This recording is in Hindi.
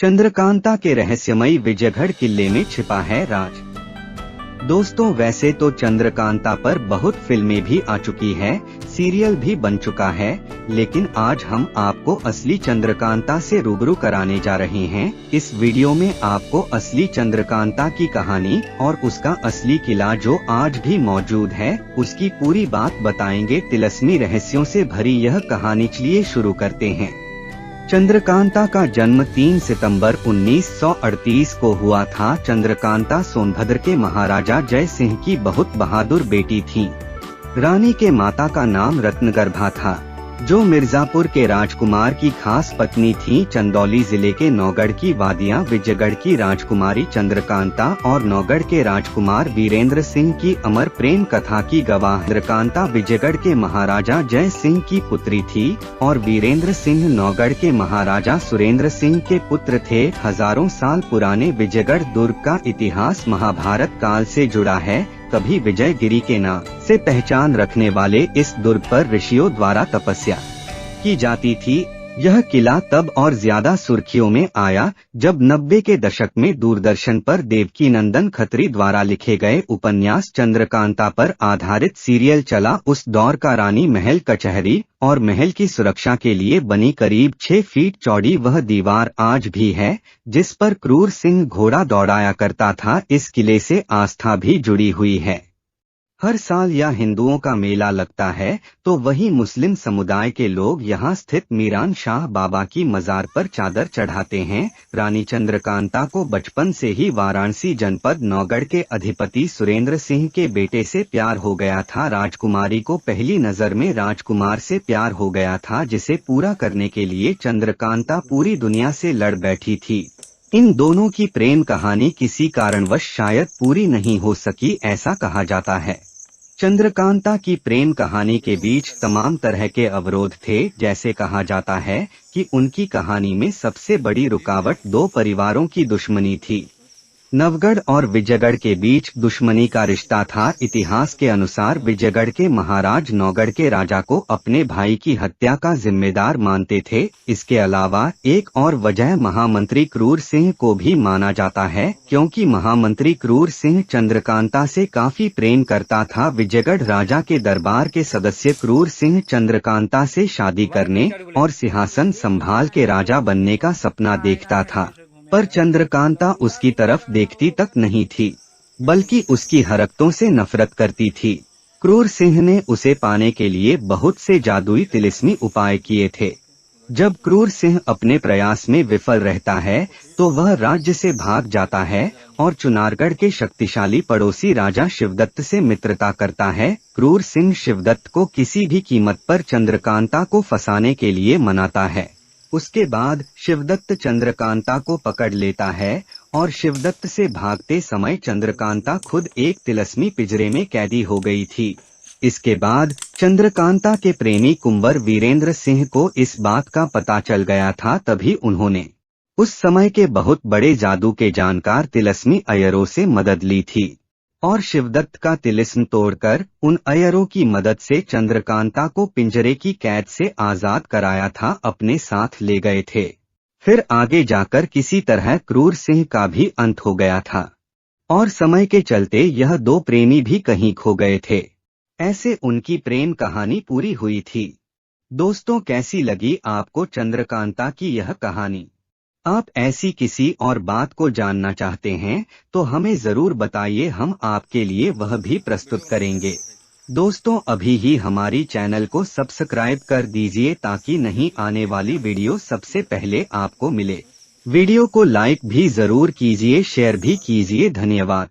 चंद्रकांता के रहस्यमयी विजयगढ़ किले में छिपा है राज। दोस्तों, वैसे तो चंद्रकांता पर बहुत फिल्में भी आ चुकी है, सीरियल भी बन चुका है, लेकिन आज हम आपको असली चंद्रकांता से रूबरू कराने जा रहे हैं। इस वीडियो में आपको असली चंद्रकांता की कहानी और उसका असली किला जो आज भी मौजूद है, उसकी पूरी बात बताएंगे। तिलस्मी रहस्यों से भरी यह कहानी, चलिए शुरू करते हैं। चंद्रकांता का जन्म 3 सितंबर 1938 को हुआ था। चंद्रकांता सोनभद्र के महाराजा जय सिंह की बहुत बहादुर बेटी थी। रानी के माता का नाम रत्नगर्भा था, जो मिर्जापुर के राजकुमार की खास पत्नी थी। चंदौली जिले के नौगढ़ की वादियां विजयगढ़ की राजकुमारी चंद्रकांता और नौगढ़ के राजकुमार वीरेंद्र सिंह की अमर प्रेम कथा की गवाह। चंद्रकांता विजयगढ़ के महाराजा जय सिंह की पुत्री थी और वीरेंद्र सिंह नौगढ़ के महाराजा सुरेंद्र सिंह के पुत्र थे। हजारों साल पुराने विजयगढ़ दुर्ग का इतिहास महाभारत काल से जुड़ा है। कभी विजयगिरी के नाम से पहचान रखने वाले इस दुर्ग पर ऋषियों द्वारा तपस्या की जाती थी। यह किला तब और ज्यादा सुर्खियों में आया जब 90 के दशक में दूरदर्शन पर देवकी नंदन खत्री द्वारा लिखे गए उपन्यास चंद्रकांता पर आधारित सीरियल चला। उस दौर का रानी महल, कचहरी और महल की सुरक्षा के लिए बनी करीब 6 फीट चौड़ी वह दीवार आज भी है, जिस पर क्रूर सिंह घोड़ा दौड़ाया करता था। इस किले से आस्था भी जुड़ी हुई है। हर साल या हिंदुओं का मेला लगता है तो वहीं मुस्लिम समुदाय के लोग यहां स्थित मीरान शाह बाबा की मजार पर चादर चढ़ाते हैं। रानी चंद्रकांता को बचपन से ही वाराणसी जनपद नौगढ़ के अधिपति सुरेंद्र सिंह के बेटे से प्यार हो गया था। राजकुमारी को पहली नजर में राजकुमार से प्यार हो गया था, जिसे पूरा करने के लिए चंद्रकांता पूरी दुनिया से लड़ बैठी थी। इन दोनों की प्रेम कहानी किसी कारणवश शायद पूरी नहीं हो सकी, ऐसा कहा जाता है। चंद्रकांता की प्रेम कहानी के बीच तमाम तरह के अवरोध थे। जैसे कहा जाता है कि उनकी कहानी में सबसे बड़ी रुकावट 2 परिवारों की दुश्मनी थी। नवगढ़ और विजयगढ़ के बीच दुश्मनी का रिश्ता था। इतिहास के अनुसार विजयगढ़ के महाराज नौगढ़ के राजा को अपने भाई की हत्या का जिम्मेदार मानते थे। इसके अलावा एक और वजह महामंत्री क्रूर सिंह को भी माना जाता है, क्योंकि महामंत्री क्रूर सिंह चंद्रकांता से काफी प्रेम करता था। विजयगढ़ राजा के दरबार के सदस्य क्रूर सिंह चंद्रकांता से शादी करने और सिंहासन संभाल के राजा बनने का सपना देखता था, पर चंद्रकांता उसकी तरफ देखती तक नहीं थी, बल्कि उसकी हरकतों से नफरत करती थी। क्रूर सिंह ने उसे पाने के लिए बहुत से जादुई तिलिस्मी उपाय किए थे। जब क्रूर सिंह अपने प्रयास में विफल रहता है तो वह राज्य से भाग जाता है और चुनारगढ़ के शक्तिशाली पड़ोसी राजा शिवदत्त से मित्रता करता है। क्रूर सिंह शिवदत्त को किसी भी कीमत पर चंद्रकांता को फंसाने के लिए मनाता है। उसके बाद शिवदत्त चंद्रकांता को पकड़ लेता है और शिवदत्त से भागते समय चंद्रकांता खुद एक तिलस्मी पिंजरे में कैदी हो गई थी। इसके बाद चंद्रकांता के प्रेमी कुंवर वीरेंद्र सिंह को इस बात का पता चल गया था। तभी उन्होंने उस समय के बहुत बड़े जादू के जानकार तिलस्मी अयरों से मदद ली थी और शिवदत्त का तिलिस्म तोड़कर उन अयरों की मदद से चंद्रकांता को पिंजरे की कैद से आजाद कराया था, अपने साथ ले गए थे। फिर आगे जाकर किसी तरह क्रूर सिंह का भी अंत हो गया था और समय के चलते यह 2 प्रेमी भी कहीं खो गए थे। ऐसे उनकी प्रेम कहानी पूरी हुई थी। दोस्तों, कैसी लगी आपको चंद्रकांता की यह कहानी? आप ऐसी किसी और बात को जानना चाहते हैं तो हमें जरूर बताइए, हम आपके लिए वह भी प्रस्तुत करेंगे। दोस्तों, अभी ही हमारी चैनल को सब्सक्राइब कर दीजिए ताकि नहीं आने वाली वीडियो सबसे पहले आपको मिले। वीडियो को लाइक भी जरूर कीजिए, शेयर भी कीजिए। धन्यवाद।